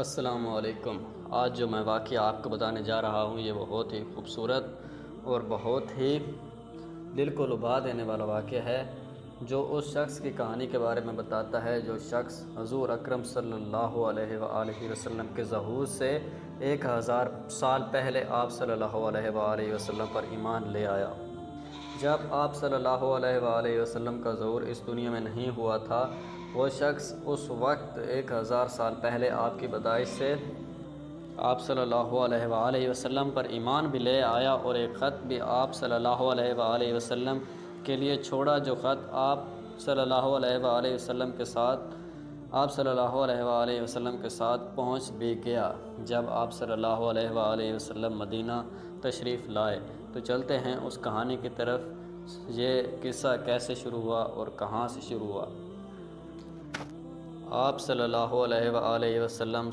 السلام علیکم۔ آج جو میں واقعہ آپ کو بتانے جا رہا ہوں یہ بہت ہی خوبصورت اور بہت ہی دل کو لبھا دینے والا واقعہ ہے، جو اس شخص کی کہانی کے بارے میں بتاتا ہے جو شخص حضور اکرم صلی اللہ علیہ وآلہ وسلم کے ظہور سے 1000 سال پہلے آپ صلی اللہ علیہ وآلہ وسلم پر ایمان لے آیا۔ جب آپ صلی اللہ علیہ وآلہ وسلم کا ظہور اس دنیا میں نہیں ہوا تھا، وہ شخص اس وقت 1000 سال پہلے آپ کی پیدائش سے آپ صلی اللہ علیہ وآلہ وسلم پر ایمان بھی لے آیا، اور ایک خط بھی آپ صلی اللہ علیہ وآلہ وسلم کے لیے چھوڑا، جو خط آپ صلی اللہ علیہ وآلہ وسلم کے ساتھ پہنچ بھی گیا جب آپ صلی اللہ علیہ وآلہ وسلم مدینہ تشریف لائے۔ تو چلتے ہیں اس کہانی کی طرف، یہ قصہ کیسے شروع ہوا اور کہاں سے شروع ہوا۔ آپ صلی اللہ علیہ وآلہ وسلم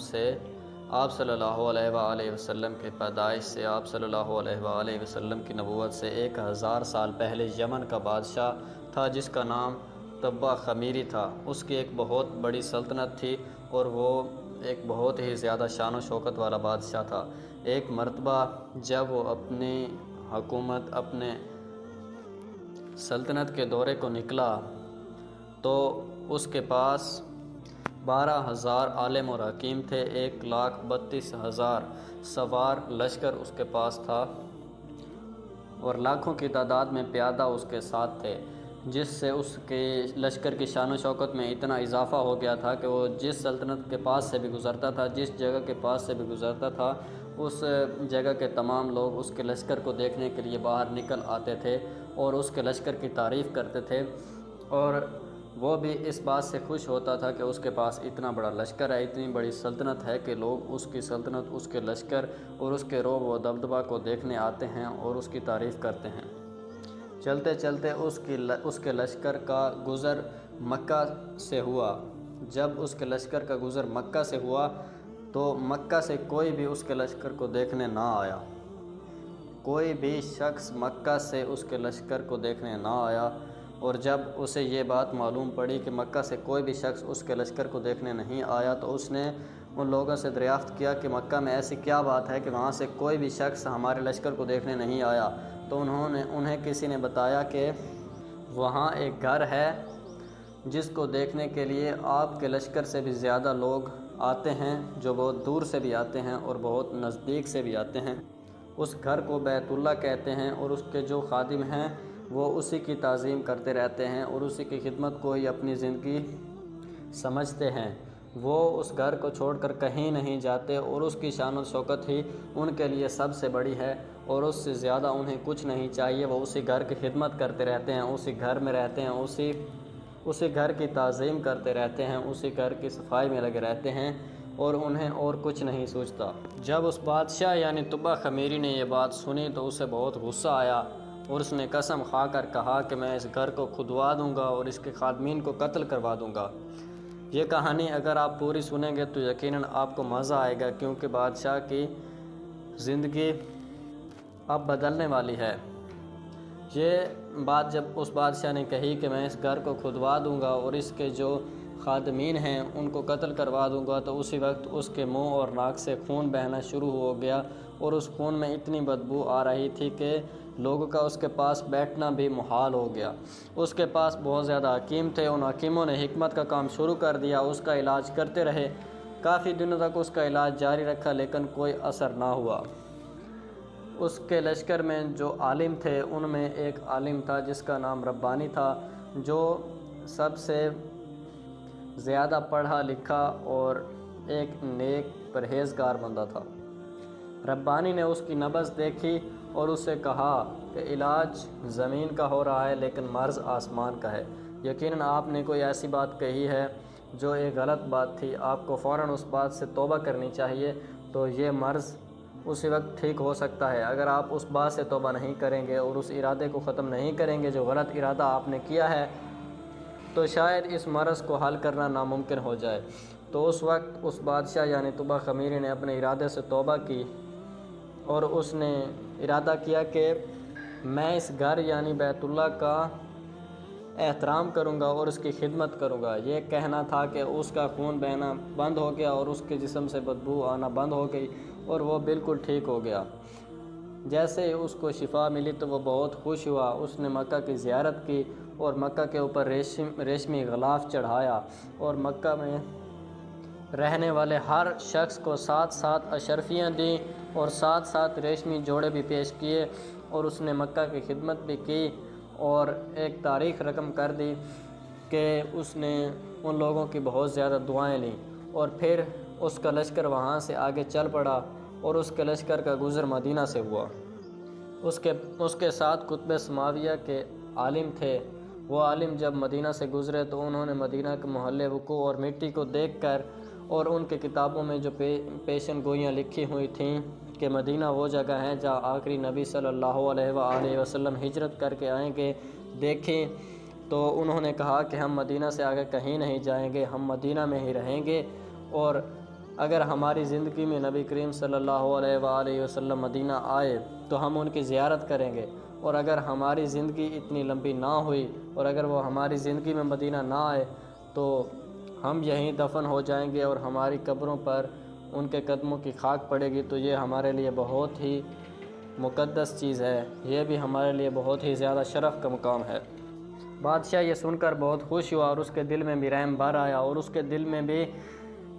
کے پیدائش سے آپ صلی اللہ علیہ وآلہ وسلم کی نبوت سے 1000 سال پہلے یمن کا بادشاہ تھا جس کا نام طبع خمیری تھا۔ اس کی ایک بہت بڑی سلطنت تھی اور وہ ایک بہت ہی زیادہ شان و شوکت والا بادشاہ تھا۔ ایک مرتبہ جب وہ اپنی اپنے سلطنت کے دورے کو نکلا تو اس کے پاس 12,000 عالم اور حکیم تھے، 1,32,000 سوار لشکر اس کے پاس تھا، اور لاکھوں کی تعداد میں پیادہ اس کے ساتھ تھے، جس سے اس کے لشکر کی شان و شوکت میں اتنا اضافہ ہو گیا تھا کہ وہ جس سلطنت کے پاس سے بھی گزرتا تھا، جس جگہ کے پاس سے بھی گزرتا تھا، اس جگہ کے تمام لوگ اس کے لشکر کو دیکھنے کے لیے باہر نکل آتے تھے اور اس کے لشکر کی تعریف کرتے تھے، اور وہ بھی اس بات سے خوش ہوتا تھا کہ اس کے پاس اتنا بڑا لشکر ہے، اتنی بڑی سلطنت ہے کہ لوگ اس کی سلطنت، اس کے لشکر اور اس کے رعب و دبدبہ کو دیکھنے آتے ہیں اور اس کی تعریف کرتے ہیں۔ چلتے چلتے اس کے لشکر کا گزر مکہ سے ہوا۔ جب اس کے لشکر کا گزر مکہ سے ہوا تو مکہ سے کوئی بھی اس کے لشکر کو دیکھنے نہ آیا، کوئی بھی شخص مکہ سے اس کے لشکر کو دیکھنے نہ آیا، اور جب اسے یہ بات معلوم پڑی کہ مکہ سے کوئی بھی شخص اس کے لشکر کو دیکھنے نہیں آیا تو اس نے ان لوگوں سے دریافت کیا کہ مکہ میں ایسی کیا بات ہے کہ وہاں سے کوئی بھی شخص ہمارے لشکر کو دیکھنے نہیں آیا۔ تو انہیں کسی نے بتایا کہ وہاں ایک گھر ہے جس کو دیکھنے کے لیے آپ کے لشکر سے بھی زیادہ لوگ آتے ہیں، جو بہت دور سے بھی آتے ہیں اور بہت نزدیک سے بھی آتے ہیں۔ اس گھر کو بیت اللہ کہتے ہیں، اور اس کے جو خادم ہیں وہ اسی کی تعظیم کرتے رہتے ہیں اور اسی کی خدمت کو ہی اپنی زندگی سمجھتے ہیں۔ وہ اس گھر کو چھوڑ کر کہیں نہیں جاتے اور اس کی شان و شوکت ہی ان کے لیے سب سے بڑی ہے، اور اس سے زیادہ انہیں کچھ نہیں چاہیے۔ وہ اسی گھر کی خدمت کرتے رہتے ہیں، اسی گھر میں رہتے ہیں، اسی گھر کی تعظیم کرتے رہتے ہیں، اسی گھر کی صفائی میں لگے رہتے ہیں، اور انہیں اور کچھ نہیں سوچتا۔ جب اس بادشاہ یعنی طبع خمیری نے یہ بات سنی تو اسے بہت غصہ آیا، اور اس نے قسم کھا کر کہا کہ میں اس گھر کو کھدوا دوں گا اور اس کے خادمین کو قتل کروا دوں گا۔ یہ کہانی اگر آپ پوری سنیں گے تو یقیناً آپ کو مزہ آئے گا، کیونکہ بادشاہ کی زندگی اب بدلنے والی ہے۔ یہ بات جب اس بادشاہ نے کہی کہ میں اس گھر کو کھدوا دوں گا اور اس کے جو خادمین ہیں ان کو قتل کروا دوں گا، تو اسی وقت اس کے منہ اور ناک سے خون بہنا شروع ہو گیا، اور اس خون میں اتنی بدبو آ رہی تھی کہ لوگوں کا اس کے پاس بیٹھنا بھی محال ہو گیا۔ اس کے پاس بہت زیادہ حکیم تھے، ان حکیموں نے حکمت کا کام شروع کر دیا، اس کا علاج کرتے رہے، کافی دنوں تک اس کا علاج جاری رکھا لیکن کوئی اثر نہ ہوا۔ اس کے لشکر میں جو عالم تھے ان میں ایک عالم تھا جس کا نام ربانی تھا، جو سب سے زیادہ پڑھا لکھا اور ایک نیک پرہیزگار بندہ تھا۔ ربانی نے اس کی نبض دیکھی اور اس سے کہا کہ علاج زمین کا ہو رہا ہے لیکن مرض آسمان کا ہے، یقیناً آپ نے کوئی ایسی بات کہی ہے جو ایک غلط بات تھی، آپ کو فوراً اس بات سے توبہ کرنی چاہیے، تو یہ مرض اسی وقت ٹھیک ہو سکتا ہے۔ اگر آپ اس بات سے توبہ نہیں کریں گے اور اس ارادے کو ختم نہیں کریں گے جو غلط ارادہ آپ نے کیا ہے، تو شاید اس مرض کو حل کرنا ناممکن ہو جائے۔ تو اس وقت اس بادشاہ یعنی طبع خمیری نے اپنے ارادے سے توبہ کی، اور اس نے ارادہ کیا کہ میں اس گھر یعنی بیت اللہ کا احترام کروں گا اور اس کی خدمت کروں گا۔ یہ کہنا تھا کہ اس کا خون بہنا بند ہو گیا اور اس کے جسم سے بدبو آنا بند ہو گئی اور وہ بالکل ٹھیک ہو گیا۔ جیسے ہی اس کو شفا ملی تو وہ بہت خوش ہوا۔ اس نے مکہ کی زیارت کی اور مکہ کے اوپر ریشمی غلاف چڑھایا اور مکہ میں رہنے والے ہر شخص کو 7 اشرفیاں دیں اور 7 ریشمی جوڑے بھی پیش کیے، اور اس نے مکہ کی خدمت بھی کی اور ایک تاریخ رقم کر دی کہ اس نے ان لوگوں کی بہت زیادہ دعائیں لیں، اور پھر اس کا لشکر وہاں سے آگے چل پڑا اور اس کے لشکر کا گزر مدینہ سے ہوا۔ اس کے ساتھ قطب سماویہ کے عالم تھے۔ وہ عالم جب مدینہ سے گزرے تو انہوں نے مدینہ کے محلے وقوع اور مٹی کو دیکھ کر اور ان کے کتابوں میں جو پیشن گوئیاں لکھی ہوئی تھیں کہ مدینہ وہ جگہ ہے جہاں آخری نبی صلی اللہ علیہ وآلہ وسلم ہجرت کر کے آئیں گے، دیکھیں تو انہوں نے کہا کہ ہم مدینہ سے آگے کہیں نہیں جائیں گے، ہم مدینہ میں ہی رہیں گے، اور اگر ہماری زندگی میں نبی کریم صلی اللہ علیہ وآلہ وسلم مدینہ آئے تو ہم ان کی زیارت کریں گے، اور اگر ہماری زندگی اتنی لمبی نہ ہوئی اور اگر وہ ہماری زندگی میں مدینہ نہ آئے تو ہم یہیں دفن ہو جائیں گے اور ہماری قبروں پر ان کے قدموں کی خاک پڑے گی، تو یہ ہمارے لیے بہت ہی مقدس چیز ہے، یہ بھی ہمارے لیے بہت ہی زیادہ شرف کا مقام ہے۔ بادشاہ یہ سن کر بہت خوش ہوا اور اس کے دل میں بھی رحم بھر آیا اور اس کے دل میں بھی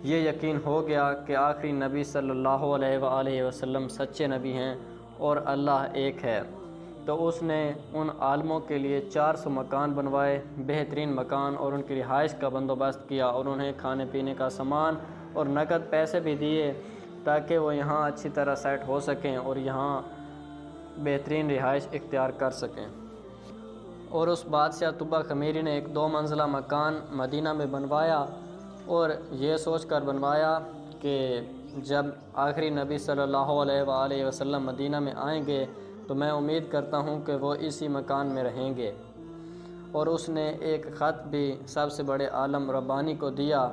یہ یقین ہو گیا کہ آخری نبی صلی اللہ علیہ وآلہ وسلم سچے نبی ہیں اور اللہ ایک ہے۔ تو اس نے ان عالموں کے لیے 400 مکان بنوائے، بہترین مکان، اور ان کی رہائش کا بندوبست کیا اور انہیں کھانے پینے کا سامان اور نقد پیسے بھی دیے تاکہ وہ یہاں اچھی طرح سیٹ ہو سکیں اور یہاں بہترین رہائش اختیار کر سکیں۔ اور اس بادشاہ طبع خمیری نے ایک 2 منزلہ مکان مدینہ میں بنوایا اور یہ سوچ کر بنوایا کہ جب آخری نبی صلی اللہ علیہ وآلہ وسلم مدینہ میں آئیں گے تو میں امید کرتا ہوں کہ وہ اسی مکان میں رہیں گے۔ اور اس نے ایک خط بھی سب سے بڑے عالم ربانی کو دیا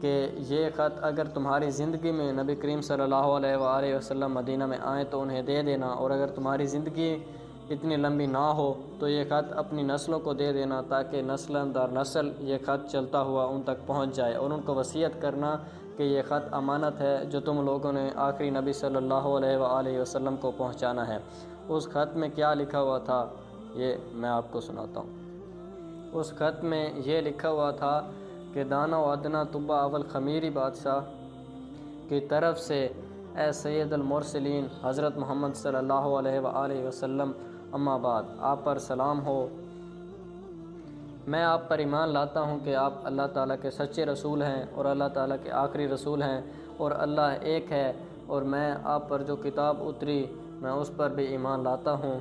کہ یہ خط اگر تمہاری زندگی میں نبی کریم صلی اللہ علیہ وآلہ وسلم مدینہ میں آئیں تو انہیں دے دینا، اور اگر تمہاری زندگی اتنی لمبی نہ ہو تو یہ خط اپنی نسلوں کو دے دینا تاکہ نسل در نسل یہ خط چلتا ہوا ان تک پہنچ جائے، اور ان کو وصیت کرنا کہ یہ خط امانت ہے جو تم لوگوں نے آخری نبی صلی اللہ علیہ وآلہ وسلم کو پہنچانا ہے۔ اس خط میں کیا لکھا ہوا تھا یہ میں آپ کو سناتا ہوں۔ اس خط میں یہ لکھا ہوا تھا کہ دانا و ادنا طبع اول خمیری بادشاہ کی طرف سے، اے سید المرسلین حضرت محمد صلی اللہ علیہ وآلہ وسلم، اما بعد، آپ پر سلام ہو۔ میں آپ پر ایمان لاتا ہوں کہ آپ اللہ تعالیٰ کے سچے رسول ہیں اور اللہ تعالیٰ کے آخری رسول ہیں اور اللہ ایک ہے، اور میں آپ پر جو کتاب اتری میں اس پر بھی ایمان لاتا ہوں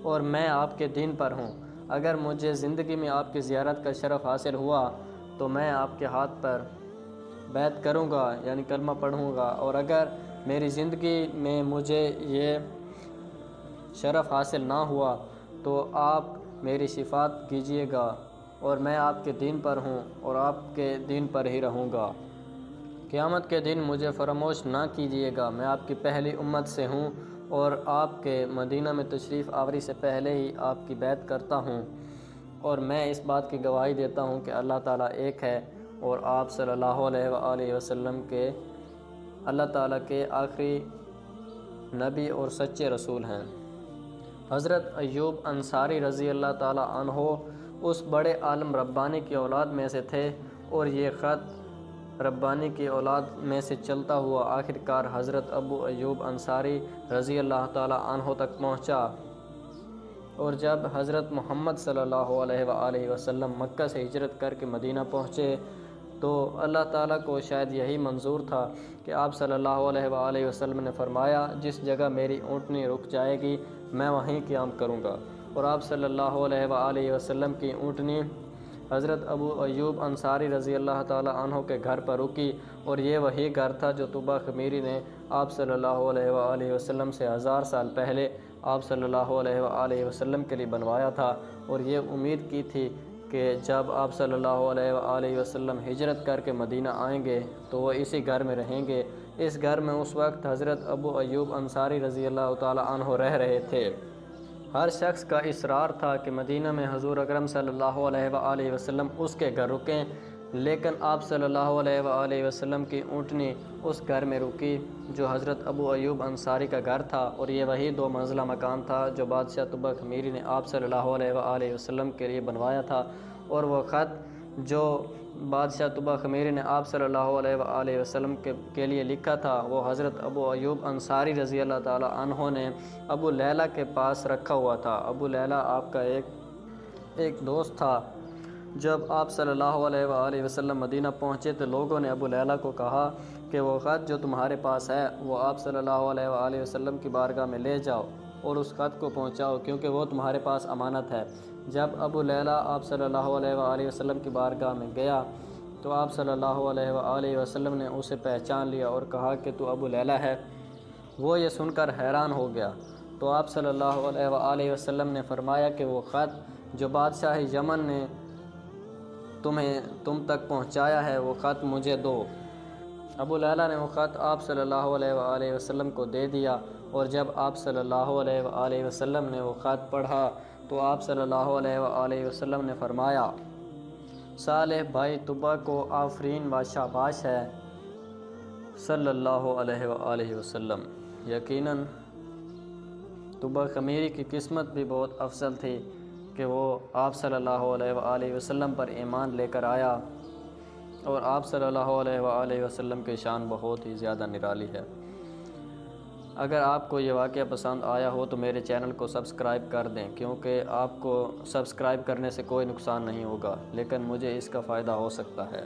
اور میں آپ کے دین پر ہوں۔ اگر مجھے زندگی میں آپ کی زیارت کا شرف حاصل ہوا تو میں آپ کے ہاتھ پر بیعت کروں گا یعنی کلمہ پڑھوں گا، اور اگر میری زندگی میں مجھے یہ شرف حاصل نہ ہوا تو آپ میری شفاعت کیجیے گا اور میں آپ کے دین پر ہوں اور آپ کے دین پر ہی رہوں گا۔ قیامت کے دن مجھے فراموش نہ کیجیے گا، میں آپ کی پہلی امت سے ہوں اور آپ کے مدینہ میں تشریف آوری سے پہلے ہی آپ کی بیعت کرتا ہوں، اور میں اس بات کی گواہی دیتا ہوں کہ اللہ تعالیٰ ایک ہے اور آپ صلی اللہ علیہ وآلہ وسلم کے اللہ تعالیٰ کے آخری نبی اور سچے رسول ہیں۔ حضرت ایوب انصاری رضی اللہ تعالیٰ عنہ اس بڑے عالم ربانی کی اولاد میں سے تھے، اور یہ خط ربانی کی اولاد میں سے چلتا ہوا آخرکار حضرت ابو ایوب انصاری رضی اللہ تعالیٰ عنہ تک پہنچا، اور جب حضرت محمد صلی اللہ علیہ وآلہ وسلم مکہ سے ہجرت کر کے مدینہ پہنچے تو اللہ تعالیٰ کو شاید یہی منظور تھا کہ آپ صلی اللہ علیہ وآلہ وسلم نے فرمایا جس جگہ میری اونٹنی رک جائے گی میں وہیں قیام کروں گا، اور آپ صلی اللہ علیہ وآلہ وسلم کی اونٹنی حضرت ابو ایوب انصاری رضی اللہ تعالیٰ عنہ کے گھر پر رکی، اور یہ وہی گھر تھا جو طبع خمیری نے آپ صلی اللہ علیہ وآلہ وسلم سے 1000 سال پہلے آپ صلی اللہ علیہ وآلہ وسلم کے لیے بنوایا تھا، اور یہ امید کی تھی کہ جب آپ صلی اللہ علیہ وآلہ وسلم ہجرت کر کے مدینہ آئیں گے تو وہ اسی گھر میں رہیں گے۔ اس گھر میں اس وقت حضرت ابو ایوب انصاری رضی اللہ تعالیٰ عنہ رہ رہے تھے۔ ہر شخص کا اصرار تھا کہ مدینہ میں حضور اکرم صلی اللہ علیہ وآلہ وسلم اس کے گھر رکیں، لیکن آپ صلی اللہ علیہ وآلہ وسلم کی اونٹنی اس گھر میں رکی جو حضرت ابو ایوب انصاری کا گھر تھا، اور یہ وہی 2 منزلہ مکان تھا جو بادشاہ طبع خمیری نے آپ صلی اللہ علیہ وآلہ وسلم کے لیے بنوایا تھا، اور وہ خط جو بادشاہ طبع خمیری نے آپ صلی اللہ علیہ وآلہ وسلم کے لیے لکھا تھا وہ حضرت ابو ایوب انصاری رضی اللہ تعالی عنہ نے ابو لیلہ کے پاس رکھا ہوا تھا۔ ابو لیلہ آپ کا ایک دوست تھا۔ جب آپ صلی اللہ علیہ وآلہ وسلم مدینہ پہنچے تو لوگوں نے ابو لیلہ کو کہا کہ وہ خط جو تمہارے پاس ہے وہ آپ صلی اللہ علیہ وآلہ وسلم کی بارگاہ میں لے جاؤ اور اس خط کو پہنچاؤ، کیونکہ وہ تمہارے پاس امانت ہے۔ جب ابو لیلہ آپ صلی اللہ علیہ وآلہ وسلم کی بارگاہ میں گیا تو آپ صلی اللہ علیہ وآلہ وسلم نے اسے پہچان لیا اور کہا کہ تو ابو لیلہ ہے۔ وہ یہ سن کر حیران ہو گیا تو آپ صلی اللہ علیہ وآلہ وسلم نے فرمایا کہ وہ خط جو بادشاہ یمن نے تم تک پہنچایا ہے وہ خط مجھے دو۔ ابو لیلہ نے وہ خط آپ صلی اللہ علیہ وآلہ وسلم کو دے دیا، اور جب آپ صلی اللہ علیہ وآلہ وسلم نے وہ خط پڑھا تو آپ صلی اللہ علیہ وآلہ وسلم نے فرمایا صالح بھائی طبع کو آفرین و شاباش ہے صلی اللہ علیہ وآلہ وسلم۔ یقیناً طبع خمیری کی قسمت بھی بہت افضل تھی کہ وہ آپ صلی اللہ علیہ وآلہ وسلم پر ایمان لے کر آیا، اور آپ صلی اللہ علیہ وآلہ وسلم کی شان بہت ہی زیادہ نرالی ہے۔ اگر آپ کو یہ واقعہ پسند آیا ہو تو میرے چینل کو سبسکرائب کر دیں، کیونکہ آپ کو سبسکرائب کرنے سے کوئی نقصان نہیں ہوگا لیکن مجھے اس کا فائدہ ہو سکتا ہے۔